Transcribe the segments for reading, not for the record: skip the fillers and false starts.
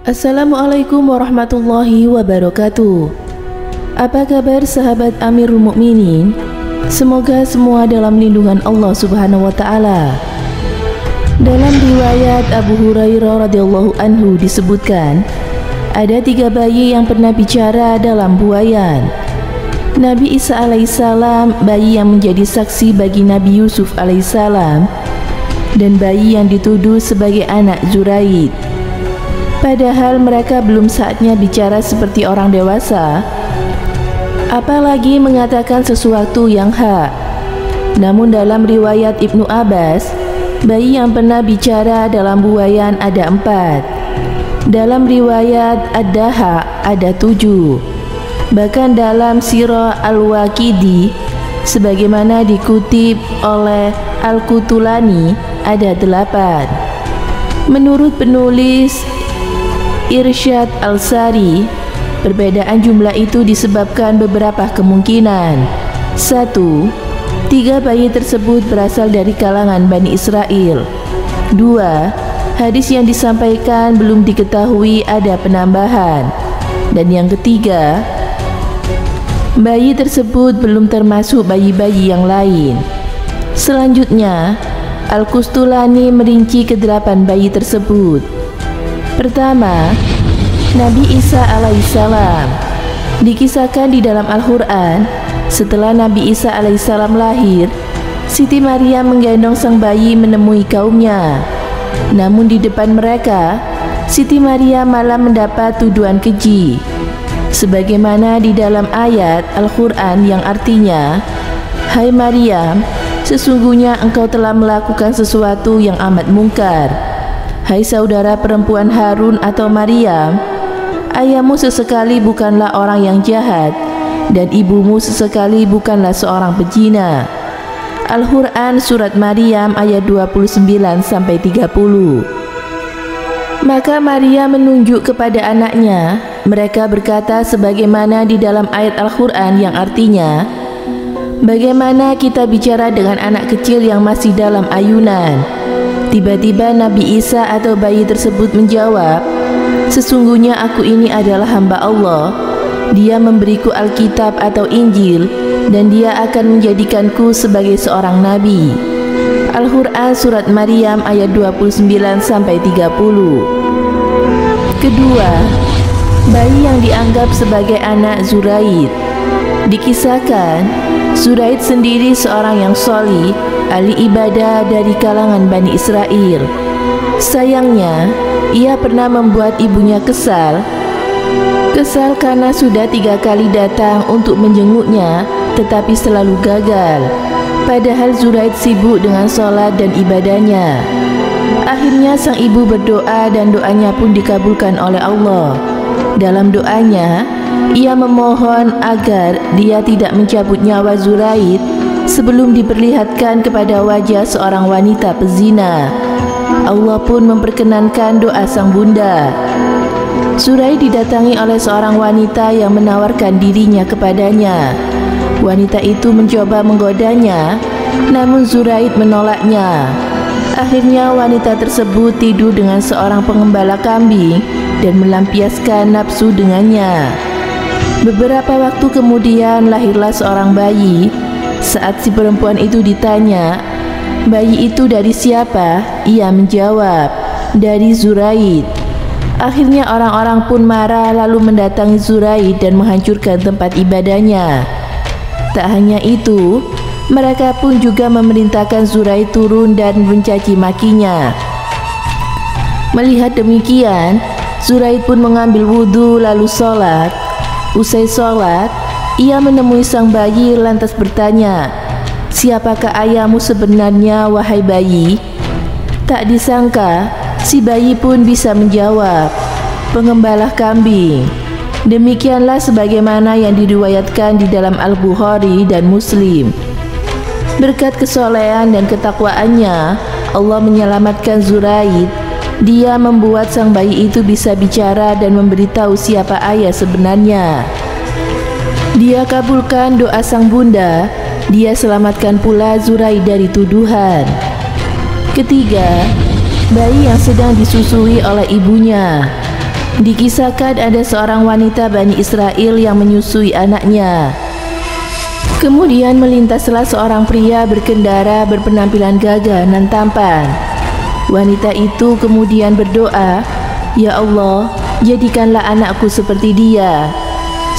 Assalamualaikum warahmatullahi wabarakatuh. Apa kabar sahabat Amirul Mukminin? Semoga semua dalam lindungan Allah Subhanahu wa taala. Dalam riwayat Abu Hurairah radhiyallahu anhu disebutkan, ada 3 bayi yang pernah bicara dalam buayan. Nabi Isa alaihissalam, bayi yang menjadi saksi bagi Nabi Yusuf alaihissalam, dan bayi yang dituduh sebagai anak Zuraid. Padahal mereka belum saatnya bicara seperti orang dewasa, apalagi mengatakan sesuatu yang hak. Namun dalam riwayat Ibnu Abbas, bayi yang pernah bicara dalam buayan ada 4. Dalam riwayat Ad-Daha ada 7. Bahkan dalam Sirah Al-Waqidi, sebagaimana dikutip oleh Al-Qutulani, ada 8. Menurut penulis Irsyad Al-Sari, perbedaan jumlah itu disebabkan beberapa kemungkinan. 1. 3 bayi tersebut berasal dari kalangan Bani Israel. 2. Hadis yang disampaikan belum diketahui ada penambahan. Dan yang ketiga, bayi tersebut belum termasuk bayi-bayi yang lain. Selanjutnya, Al-Qustulani merinci ke-8 bayi tersebut. Pertama, Nabi Isa alaihissalam. Dikisahkan di dalam Al-Quran, setelah Nabi Isa alaihissalam lahir, Siti Maria menggendong sang bayi menemui kaumnya. Namun di depan mereka, Siti Maria malah mendapat tuduhan keji, sebagaimana di dalam ayat Al-Quran yang artinya, "Hai Maryam, sesungguhnya engkau telah melakukan sesuatu yang amat mungkar. Hai saudara perempuan Harun atau Maryam, ayahmu sesekali bukanlah orang yang jahat, dan ibumu sesekali bukanlah seorang pezina." Al-Quran Surat Maryam ayat 29-30. Maka Maria menunjuk kepada anaknya. Mereka berkata sebagaimana di dalam ayat Al-Quran yang artinya, "Bagaimana kita bicara dengan anak kecil yang masih dalam ayunan?" Tiba-tiba Nabi Isa atau bayi tersebut menjawab, "Sesungguhnya aku ini adalah hamba Allah. Dia memberiku Alkitab atau Injil, dan dia akan menjadikanku sebagai seorang nabi." Al-Quran Surat Maryam ayat 29-30. Kedua, bayi yang dianggap sebagai anak Zuraid. Dikisahkan, Zuraid sendiri seorang yang sholih, ahli ibadah dari kalangan Bani Israel. Sayangnya, ia pernah membuat ibunya kesal. Kesal karena sudah 3 kali datang untuk menjenguknya, tetapi selalu gagal. Padahal Zuraid sibuk dengan sholat dan ibadahnya. Akhirnya sang ibu berdoa dan doanya pun dikabulkan oleh Allah. Dalam doanya, ia memohon agar dia tidak mencabut nyawa Zuraid sebelum diperlihatkan kepada wajah seorang wanita pezina. Allah pun memperkenankan doa sang bunda. Zuraid didatangi oleh seorang wanita yang menawarkan dirinya kepadanya. Wanita itu mencoba menggodanya, namun Zuraid menolaknya. Akhirnya wanita tersebut tidur dengan seorang pengembala kambing dan melampiaskan nafsu dengannya. Beberapa waktu kemudian lahirlah seorang bayi. Saat si perempuan itu ditanya, "Bayi itu dari siapa?" Ia menjawab, "Dari Zuraid." Akhirnya orang-orang pun marah lalu mendatangi Zuraid dan menghancurkan tempat ibadahnya. Tak hanya itu, mereka pun juga memerintahkan Zuraid turun dan mencaci makinya. Melihat demikian, Zuraid pun mengambil wudhu lalu sholat. Usai sholat, ia menemui sang bayi lantas bertanya, "Siapakah ayahmu sebenarnya, wahai bayi?" Tak disangka, si bayi pun bisa menjawab, "Pengembala kambing." Demikianlah sebagaimana yang diriwayatkan di dalam Al-Bukhari dan Muslim. Berkat kesolehan dan ketakwaannya, Allah menyelamatkan Zuraid. Dia membuat sang bayi itu bisa bicara dan memberitahu siapa ayah sebenarnya. Dia kabulkan doa sang bunda. Dia selamatkan pula Zuraid dari tuduhan. Ketiga, bayi yang sedang disusui oleh ibunya. Dikisahkan ada seorang wanita Bani Israel yang menyusui anaknya. Kemudian melintaslah seorang pria berkendara berpenampilan gagah dan tampan. Wanita itu kemudian berdoa, "Ya Allah, jadikanlah anakku seperti dia."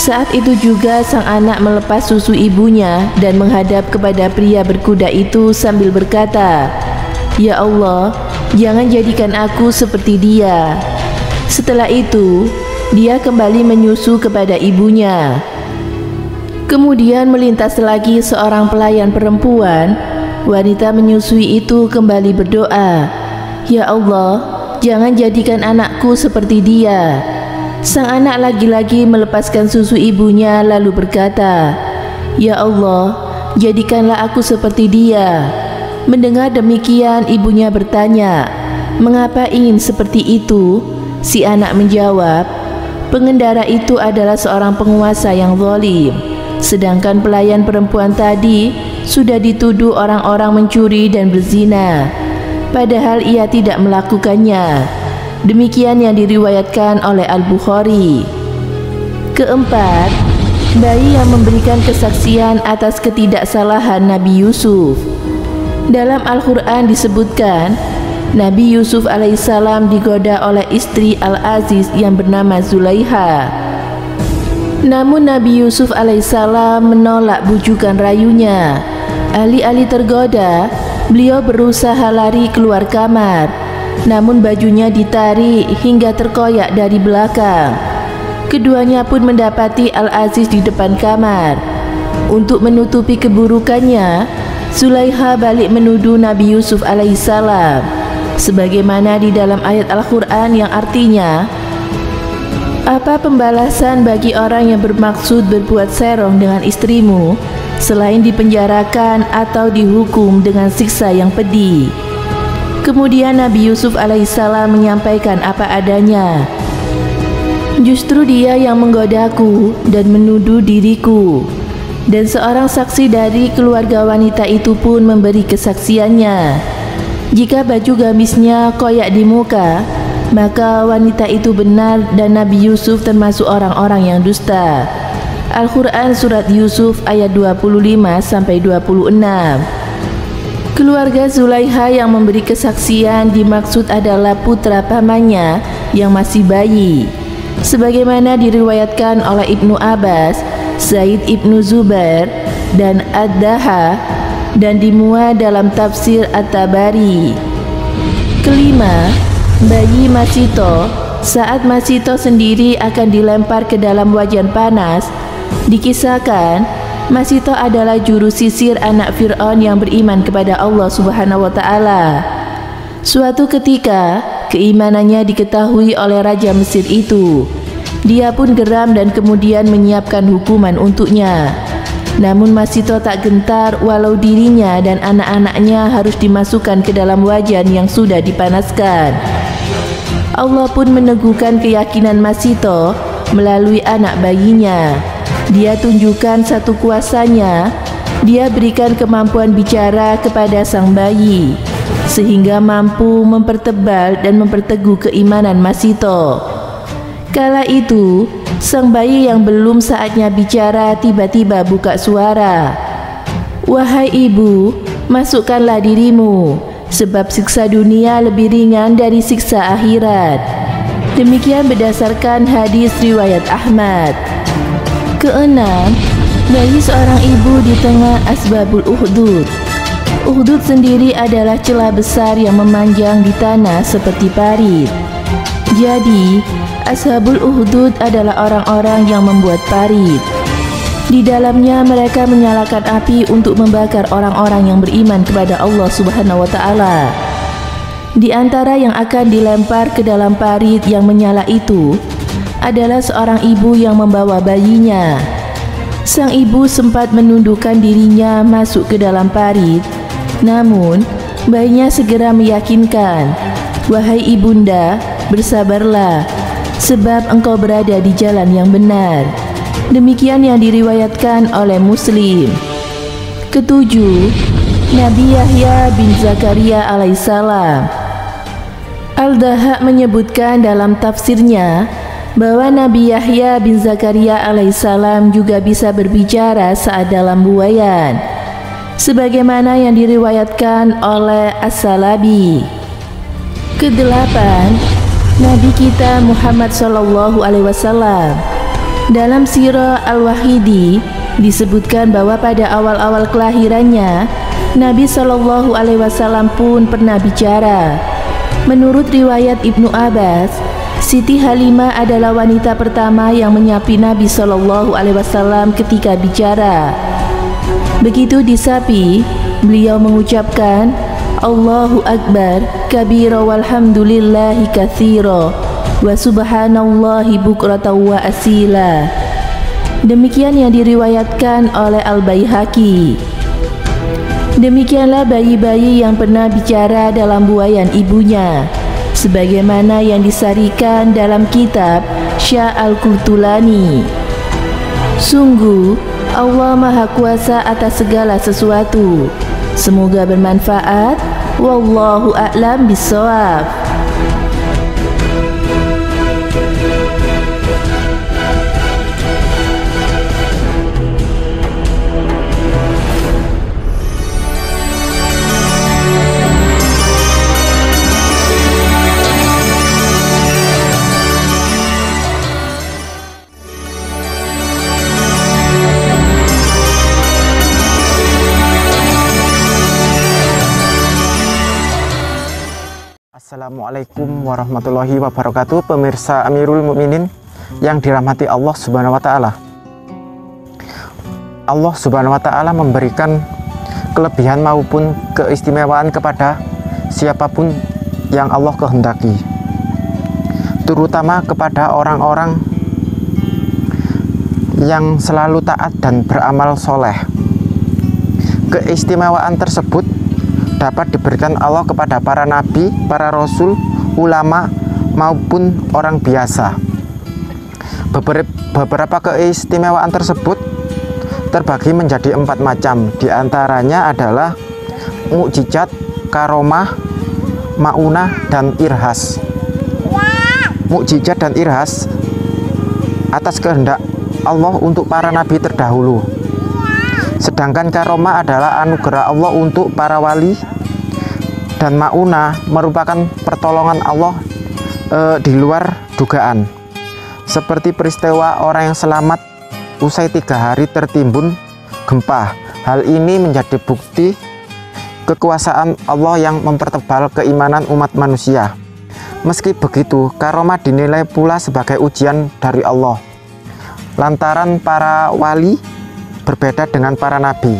Saat itu juga sang anak melepas susu ibunya dan menghadap kepada pria berkuda itu sambil berkata, "Ya Allah, jangan jadikan aku seperti dia." Setelah itu, dia kembali menyusu kepada ibunya. Kemudian melintas lagi seorang pelayan perempuan. Wanita menyusui itu kembali berdoa, "Ya Allah, jangan jadikan anakku seperti dia." Sang anak lagi-lagi melepaskan susu ibunya lalu berkata, "Ya Allah, jadikanlah aku seperti dia." Mendengar demikian, ibunya bertanya, "Mengapa ingin seperti itu?" Si anak menjawab, "Pengendara itu adalah seorang penguasa yang zalim, sedangkan pelayan perempuan tadi sudah dituduh orang-orang mencuri dan berzina, padahal ia tidak melakukannya." Demikian yang diriwayatkan oleh Al-Bukhari. Keempat, bayi yang memberikan kesaksian atas ketidaksalahan Nabi Yusuf. Dalam Al-Quran disebutkan, Nabi Yusuf alaihissalam digoda oleh istri Al-Aziz yang bernama Zulaiha. Namun Nabi Yusuf alaihissalam menolak bujukan rayunya. Alih-alih tergoda, beliau berusaha lari keluar kamar, namun bajunya ditarik hingga terkoyak dari belakang. Keduanya pun mendapati Al-Aziz di depan kamar. Untuk menutupi keburukannya, Zulaiha balik menuduh Nabi Yusuf alaihissalam, sebagaimana di dalam ayat Al-Quran yang artinya, "Apa pembalasan bagi orang yang bermaksud berbuat serong dengan istrimu selain dipenjarakan atau dihukum dengan siksa yang pedih?" Kemudian Nabi Yusuf alaihissalam menyampaikan apa adanya. "Justru dia yang menggodaku dan menuduh diriku." Dan seorang saksi dari keluarga wanita itu pun memberi kesaksiannya. Jika baju gamisnya koyak di muka, maka wanita itu benar dan Nabi Yusuf termasuk orang-orang yang dusta. Al-Quran Surat Yusuf ayat 25-26. Keluarga Zulaiha yang memberi kesaksian dimaksud adalah putra pamannya yang masih bayi, sebagaimana diriwayatkan oleh Ibnu Abbas, Said Ibnu Zubair, dan Ad-Daha, dan dimuat dalam tafsir At-Tabari. Kelima, bayi Masito. Saat Masito sendiri akan dilempar ke dalam wajan panas, dikisahkan Masito adalah juru sisir anak Fir'aun yang beriman kepada Allah Subhanahu wa Ta'ala. Suatu ketika, keimanannya diketahui oleh Raja Mesir itu. Dia pun geram dan kemudian menyiapkan hukuman untuknya. Namun Masito tak gentar walau dirinya dan anak-anaknya harus dimasukkan ke dalam wajan yang sudah dipanaskan. Allah pun meneguhkan keyakinan Masito melalui anak bayinya. Dia tunjukkan satu kuasanya. Dia berikan kemampuan bicara kepada sang bayi, sehingga mampu mempertebal dan memperteguh keimanan Masito. Kala itu, sang bayi yang belum saatnya bicara tiba-tiba buka suara. "Wahai ibu, masukkanlah dirimu, sebab siksa dunia lebih ringan dari siksa akhirat." Demikian berdasarkan hadis riwayat Ahmad. Keenam, bayi seorang ibu di tengah asbabul Ukhdud. Ukhdud sendiri adalah celah besar yang memanjang di tanah seperti parit. Jadi, Ashabul Ukhdud adalah orang-orang yang membuat parit. Di dalamnya mereka menyalakan api untuk membakar orang-orang yang beriman kepada Allah Subhanahu wa Ta'ala. Di antara yang akan dilempar ke dalam parit yang menyala itu adalah seorang ibu yang membawa bayinya. Sang ibu sempat menundukkan dirinya masuk ke dalam parit, namun bayinya segera meyakinkan, "Wahai ibunda, bersabarlah, sebab engkau berada di jalan yang benar." Demikian yang diriwayatkan oleh Muslim. Ketujuh, Nabi Yahya bin Zakaria alaihissalam. Al-Dahak menyebutkan dalam tafsirnya, bahwa Nabi Yahya bin Zakaria alaihissalam juga bisa berbicara saat dalam buayan, sebagaimana yang diriwayatkan oleh As-Salabi. Kedelapan, Nabi kita Muhammad SAW. Dalam Sirah Al-Wahidi disebutkan bahwa pada awal-awal kelahirannya Nabi SAW pun pernah bicara. Menurut riwayat Ibnu Abbas, Siti Halimah adalah wanita pertama yang menyapi Nabi SAW ketika bicara. Begitu disapi, beliau mengucapkan, Allahu Akbar kabira walhamdulillahi katsira wa subhanallahi bukratan wa asila. Demikian yang diriwayatkan oleh Al-Baihaqi. Demikianlah bayi-bayi yang pernah bicara dalam buayan ibunya, sebagaimana yang disarikan dalam kitab Syah Al-Qurtulani. Sungguh Allah Maha Kuasa atas segala sesuatu. Semoga bermanfaat. Wallahu a'lam bishawab. Assalamualaikum warahmatullahi wabarakatuh. Pemirsa Amirul Mukminin yang dirahmati Allah Subhanahu wa Ta'ala. Allah Subhanahu wa Ta'ala memberikan kelebihan maupun keistimewaan kepada siapapun yang Allah kehendaki, terutama kepada orang-orang yang selalu taat dan beramal soleh. Keistimewaan tersebut dapat diberikan Allah kepada para nabi, para rasul, ulama, maupun orang biasa. Beberapa keistimewaan tersebut terbagi menjadi 4 macam. Di antaranya adalah mukjizat, karomah, maunah, dan irhas. Mukjizat dan irhas atas kehendak Allah untuk para nabi terdahulu. Sedangkan karomah adalah anugerah Allah untuk para wali, dan maunah merupakan pertolongan Allah di luar dugaan. Seperti peristiwa orang yang selamat usai 3 hari tertimbun gempa. Hal ini menjadi bukti kekuasaan Allah yang mempertebal keimanan umat manusia. Meski begitu, karomah dinilai pula sebagai ujian dari Allah, lantaran para wali berbeda dengan para nabi.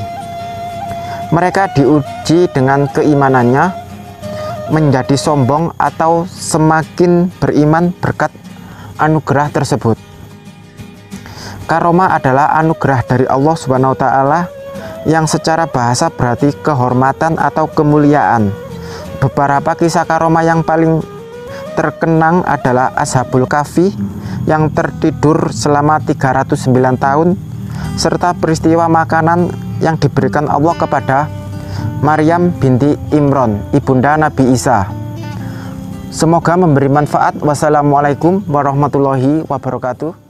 Mereka diuji dengan keimanannya menjadi sombong atau semakin beriman berkat anugerah tersebut. Karomah adalah anugerah dari Allah Subhanahu wa Ta'ala yang secara bahasa berarti kehormatan atau kemuliaan. Beberapa kisah karomah yang paling terkenang adalah Ashabul Kahfi yang tertidur selama 309 tahun, serta peristiwa makanan yang diberikan Allah kepada Maryam binti Imran, ibunda Nabi Isa. Semoga memberi manfaat. Wassalamualaikum warahmatullahi wabarakatuh.